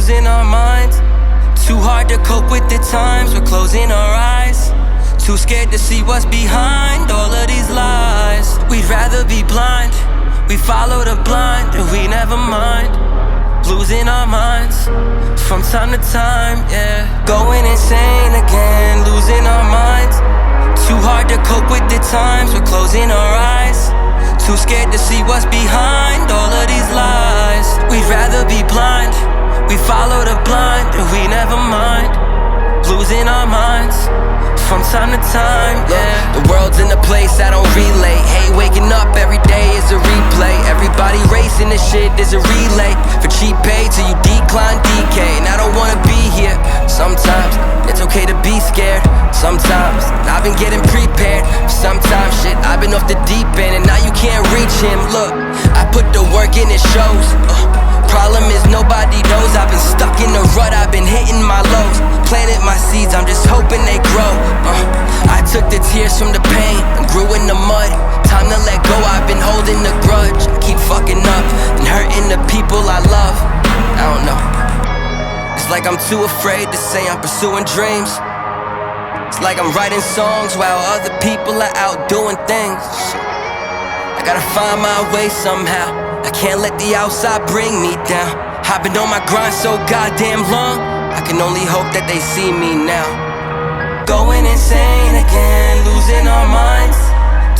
losing our minds. Too hard to cope with the times, we're closing our eyes. Too scared to see what's behind all of these lies. We'd rather be blind, we follow the blind and we never mind. Losing our minds from time to time, yeah. Going insane again, losing our minds. Too hard to cope with the times, we're closing our eyes. Too scared to see what's behind all of these lies. We'd rather be blind, we follow the blind and we never mind. Losing our minds from time to time, yeah. The world's in a place I don't relate. Hey, waking up every day is a replay. Everybody racing this shit is a relay. For cheap pay till you decline decay. And I don't wanna be here. Sometimes it's okay to be scared. Sometimes I've been getting prepared. Sometimes shit, I've been off the deep end and now you can't reach him. Look, I put the work in, it shows. Problem is nobody knows. I've been stuck in the rut, I've been hitting my lows. Planted my seeds, I'm just hoping they grow. I took the tears from the pain and grew in the mud. Time to let go, I've been holding the grudge. I keep fucking up and hurting the people I love. I don't know. It's like I'm too afraid to say I'm pursuing dreams. It's like I'm writing songs while other people are out doing things. I gotta find my way somehow. I can't let the outside bring me down. I've been on my grind so goddamn long, I can only hope that they see me now. Going insane again, losing our minds.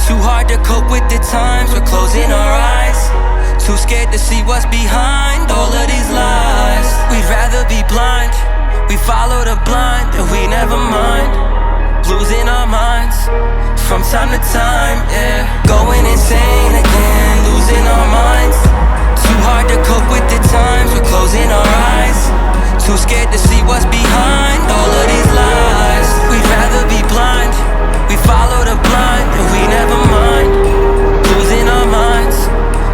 Too hard to cope with the times, we're closing our eyes. Too scared to see what's behind all of these lies. We'd rather be blind, we follow the blind and we never mind. Losing our minds from time to time, yeah. Going insane again, losing our minds. Too hard to cope with the times, we're closing our eyes. Too scared to see what's behind all of these lies. We'd rather be blind, we follow the blind and we never mind. Losing our minds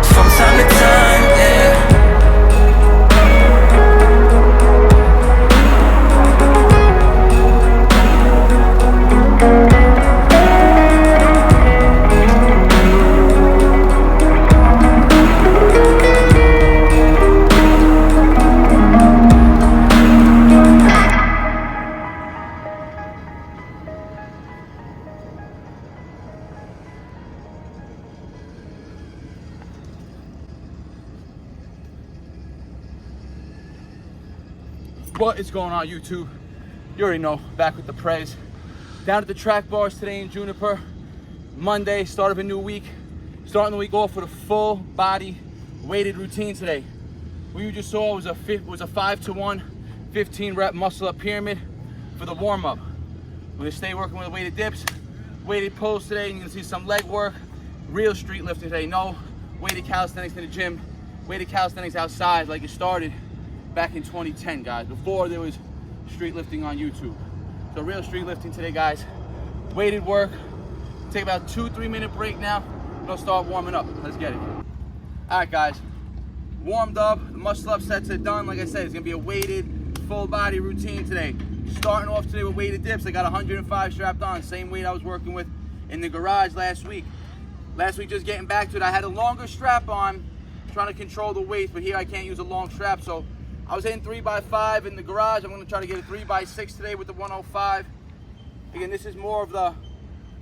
from time to time, yeah. What is going on, YouTube? You already know, back with the Prez. Down at the track bars today in Juniper. Monday, start of a new week. Starting the week off with a full body weighted routine today. What you just saw was a 5-to-1, 15 rep muscle up pyramid for the warm up. We're gonna stay working with weighted dips, weighted pulls today. You're gonna see some leg work, real street lifting today. No weighted calisthenics in the gym, weighted calisthenics outside like it started back in 2010, guys, before there was street lifting on YouTube. So real street lifting today, guys. Weighted work. Take about 2-3 minute break now. We'll start warming up. Let's get it. All right, guys. Warmed up. The muscle up sets are done. Like I said, it's gonna be a weighted full body routine today. Starting off today with weighted dips. I got 105 strapped on. Same weight I was working with in the garage last week. Last week, just getting back to it, I had a longer strap on, trying to control the weight, but here I can't use a long strap, so I was hitting 3x5 in the garage. I'm gonna try to get a 3x6 today with the 105. Again, this is more of the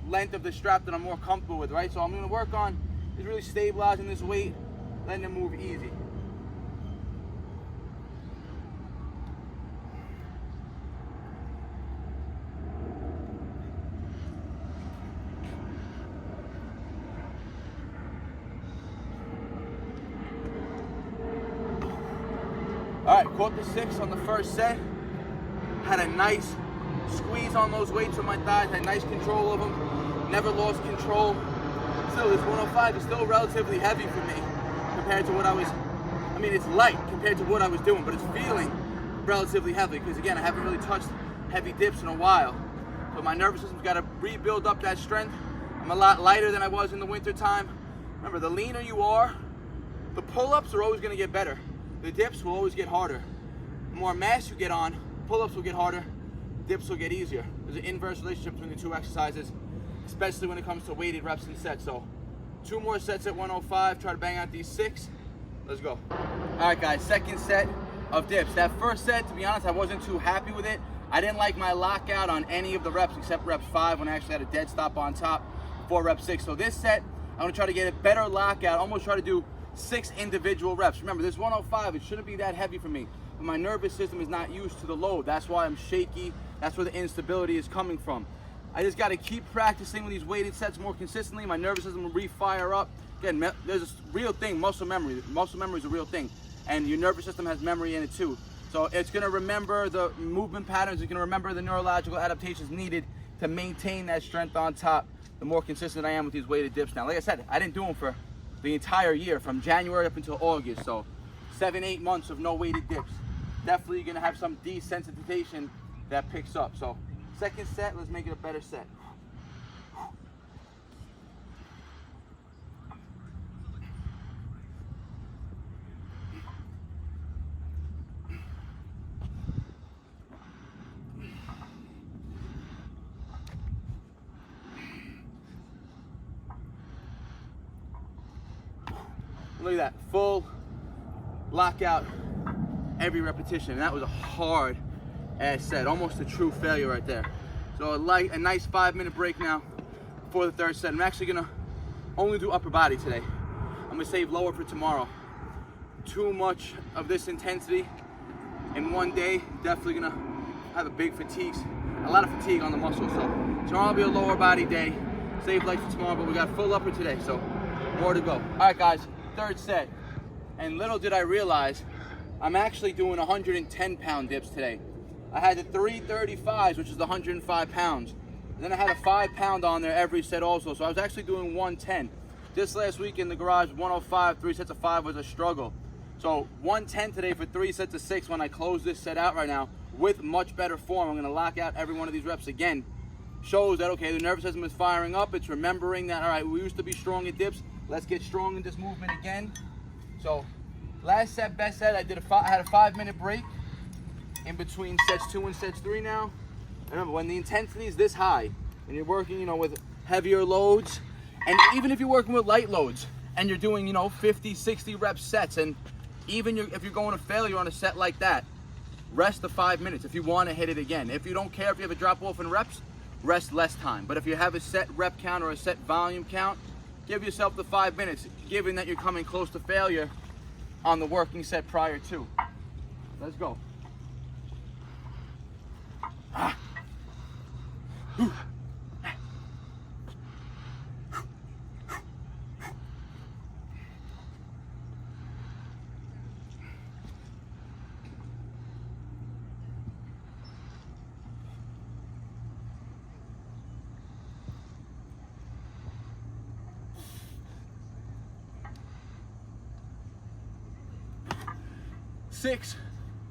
length of the strap that I'm more comfortable with, right? So I'm gonna work on is really stabilizing this weight, letting it move easy. All right, caught the 6 on the first set. Had a nice squeeze on those weights with my thighs, had nice control of them, never lost control. Still, this 105 is still relatively heavy for me compared to what I was, it's light compared to what I was doing, but it's feeling relatively heavy because, again, I haven't really touched heavy dips in a while. So my nervous system's got to rebuild up that strength. I'm a lot lighter than I was in the winter time. Remember, the leaner you are, the pull-ups are always going to get better. The dips will always get harder. The more mass you get on, pull-ups will get harder, dips will get easier. There's an inverse relationship between the two exercises, especially when it comes to weighted reps and sets. So 2 more sets at 105, try to bang out these 6. Let's go. All right, guys, second set, of dips. That first set, to be honest, I wasn't too happy with it. I didn't like my lockout on any of the reps except reps 5 when I actually had a dead stop on top for rep 6. So this set, I'm gonna try to get a better lockout, almost try to do 6 individual reps. Remember, this 105, it shouldn't be that heavy for me, but my nervous system is not used to the load. That's why I'm shaky. That's where the instability is coming from. I just gotta keep practicing with these weighted sets more consistently. My nervous system will re-fire up. Again, there's a real thing, muscle memory. Muscle memory is a real thing, and your nervous system has memory in it too. So it's gonna remember the movement patterns, it's gonna remember the neurological adaptations needed to maintain that strength on top the more consistent I am with these weighted dips now. Like I said, I didn't do them for the entire year, from January up until August, so 7-8 months of no weighted dips. Definitely gonna have some desensitization that picks up. So second set, let's make it a better set. Look at that, full lockout every repetition. And that was a hard ass set, almost a true failure right there. So a nice 5-minute break now for the third set. I'm actually gonna only do upper body today. I'm gonna save lower for tomorrow. Too much of this intensity in one day, definitely gonna have a lot of fatigue on the muscles. So tomorrow will be a lower body day. Save legs for tomorrow, but we got full upper today, so more to go. All right, guys. Third set, and little did I realize I'm actually doing 110-pound dips today. I had the 335s, which is the 105 pounds, and then I had a 5-pound on there every set also, so I was actually doing 110. This last week in the garage, 105, 3 sets of 5 was a struggle. So 110 today for 3 sets of 6 when I close this set out right now with much better form. I'm gonna lock out every one of these reps again. Shows that, okay, the nervous system is firing up. It's remembering that, all right, we used to be strong at dips. Let's get strong in this movement again. So last set, best set, I had a 5-minute break in between sets 2 and sets 3 now. Remember, when the intensity is this high, and you're working, with heavier loads, and even if you're working with light loads, and you're doing, 50, 60 rep sets, and even if you're going to failure on a set like that, rest the 5 minutes if you want to hit it again. If you don't care if you have a drop off in reps, rest less time. But if you have a set rep count or a set volume count, give yourself the 5 minutes, given that you're coming close to failure on the working set prior to. Let's go. Six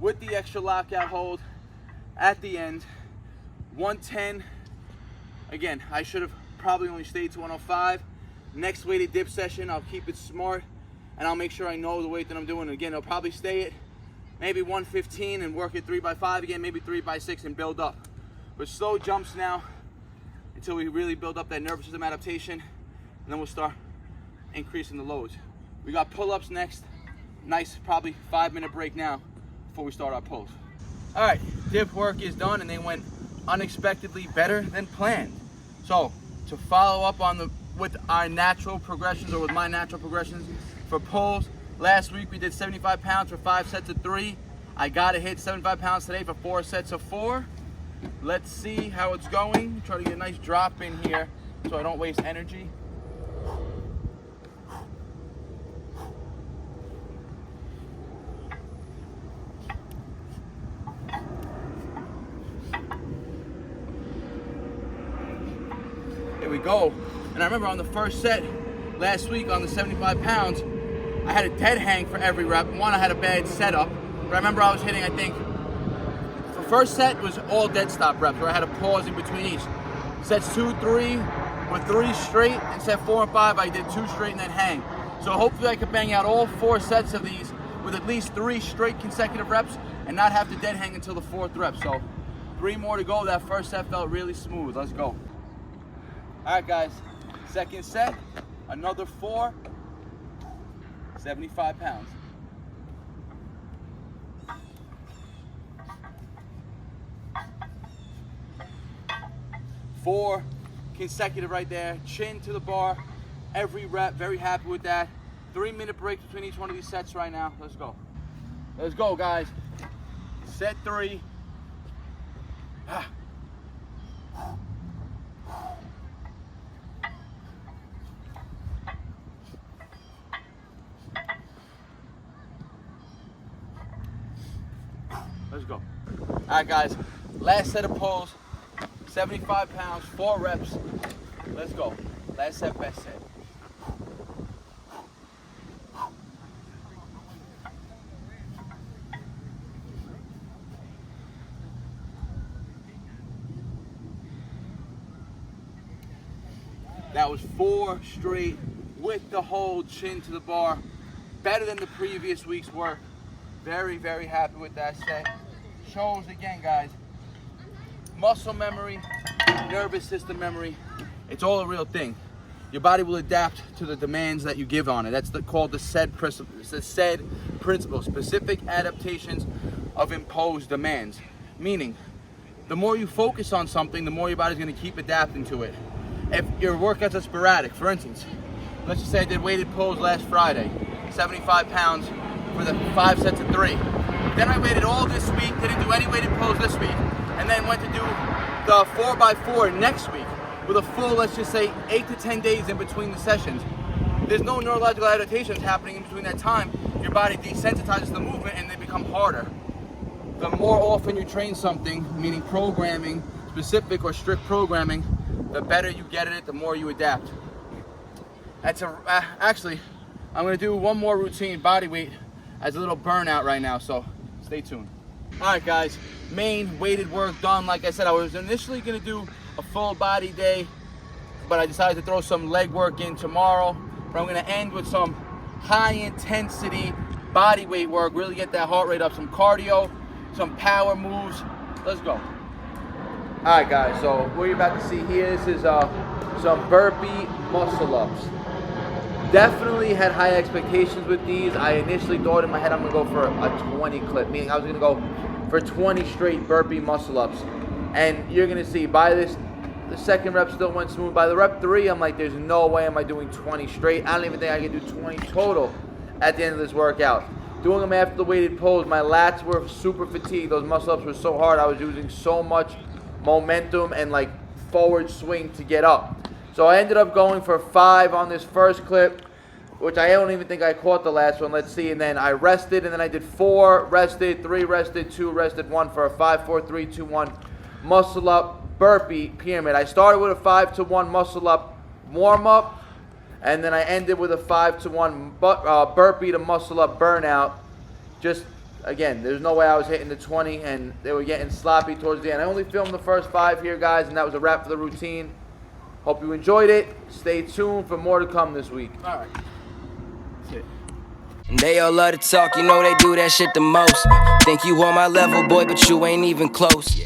with the extra lockout hold at the end. 110. Again, I should have probably only stayed to 105. Next weighted dip session, I'll keep it smart and I'll make sure I know the weight that I'm doing. Again, I'll probably stay at maybe 115 and work it 3x5 again, maybe 3x6 and build up. But slow jumps now until we really build up that nervous system adaptation, and then we'll start increasing the loads. We got pull-ups next. Nice, probably 5-minute break now before we start our pulls. All right, dip work is done and they went unexpectedly better than planned. So to follow up on with our natural progressions, or with my natural progressions for pulls, last week we did 75 pounds for 5 sets of 3. I gotta hit 75 pounds today for 4 sets of 4. Let's see how it's going. Try to get a nice drop in here so I don't waste energy. Here we go. And I remember on the first set last week on the 75 pounds, I had a dead hang for every rep. One, I had a bad setup, but I remember I was hitting, I think, the first set was all dead stop reps where I had a pause in between each. Sets 2, 3 were 3 straight, and set 4 and 5 I did 2 straight and then hang. So hopefully I could bang out all 4 sets of these with at least 3 straight consecutive reps and not have to dead hang until the 4th rep. So 3 more to go. That first set felt really smooth. Let's go. All right, guys, second set, another 4, 75 pounds. 4 consecutive right there. Chin to the bar, every rep, very happy with that. 3-minute break between each one of these sets right now. Let's go. Let's go, guys. Set 3. Let's go. All right, guys. Last set of pulls. 75 pounds, 4 reps. Let's go. Last set, best set. That was 4 straight with the hold, chin to the bar. Better than the previous week's work. Very, very happy with that set. Shows again, guys. Muscle memory, nervous system memory. It's all a real thing. Your body will adapt to the demands that you give on it. That's called the SAID principle, specific adaptations of imposed demands. Meaning, the more you focus on something, the more your body's gonna keep adapting to it. If your workouts are sporadic, for instance, let's just say I did weighted pulls last Friday, 75 pounds for the 5 sets of 3. Then I waited all this week, didn't do any weighted pulls this week, and then went to do the 4x4 next week with a full, let's just say, 8 to 10 days in between the sessions. There's no neurological adaptations happening in between that time. Your body desensitizes the movement and they become harder. The more often you train something, meaning programming, specific or strict programming, the better you get at it, the more you adapt. That's actually, I'm gonna do one more routine, body weight, as a little burnout right now, so stay tuned. All right, guys, main weighted work done. Like I said, I was initially gonna do a full body day, but I decided to throw some leg work in tomorrow. But I'm gonna end with some high intensity body weight work, really get that heart rate up, some cardio, some power moves. Let's go. All right, guys, so what you're about to see here, this is some burpee muscle ups. Definitely had high expectations with these. I initially thought in my head I'm gonna go for a 20 clip, meaning I was gonna go for 20 straight burpee muscle ups. And you're gonna see by this, the second rep still went smooth. By the rep 3, I'm like, there's no way am I doing 20 straight. I don't even think I can do 20 total at the end of this workout. Doing them after the weighted pulls, my lats were super fatigued. Those muscle ups were so hard. I was using so much momentum and like forward swing to get up. So I ended up going for 5 on this first clip, which I don't even think I caught the last one. Let's see. And then I rested, and then I did 4, rested, 3, rested, 2, rested, 1 for a 5, 4, 3, 2, 1 muscle up burpee pyramid. I started with a 5 to 1 muscle up warm up, and then I ended with a 5 to 1 burpee to muscle up burnout. Just again, there's no way I was hitting the 20, and they were getting sloppy towards the end. I only filmed the first 5 here, guys, and that was a wrap for the routine. Hope you enjoyed it. Stay tuned for more to come this week. All right. That's it. And they all love to talk, you know they do that shit the most. Think you on my level, boy, but you ain't even close.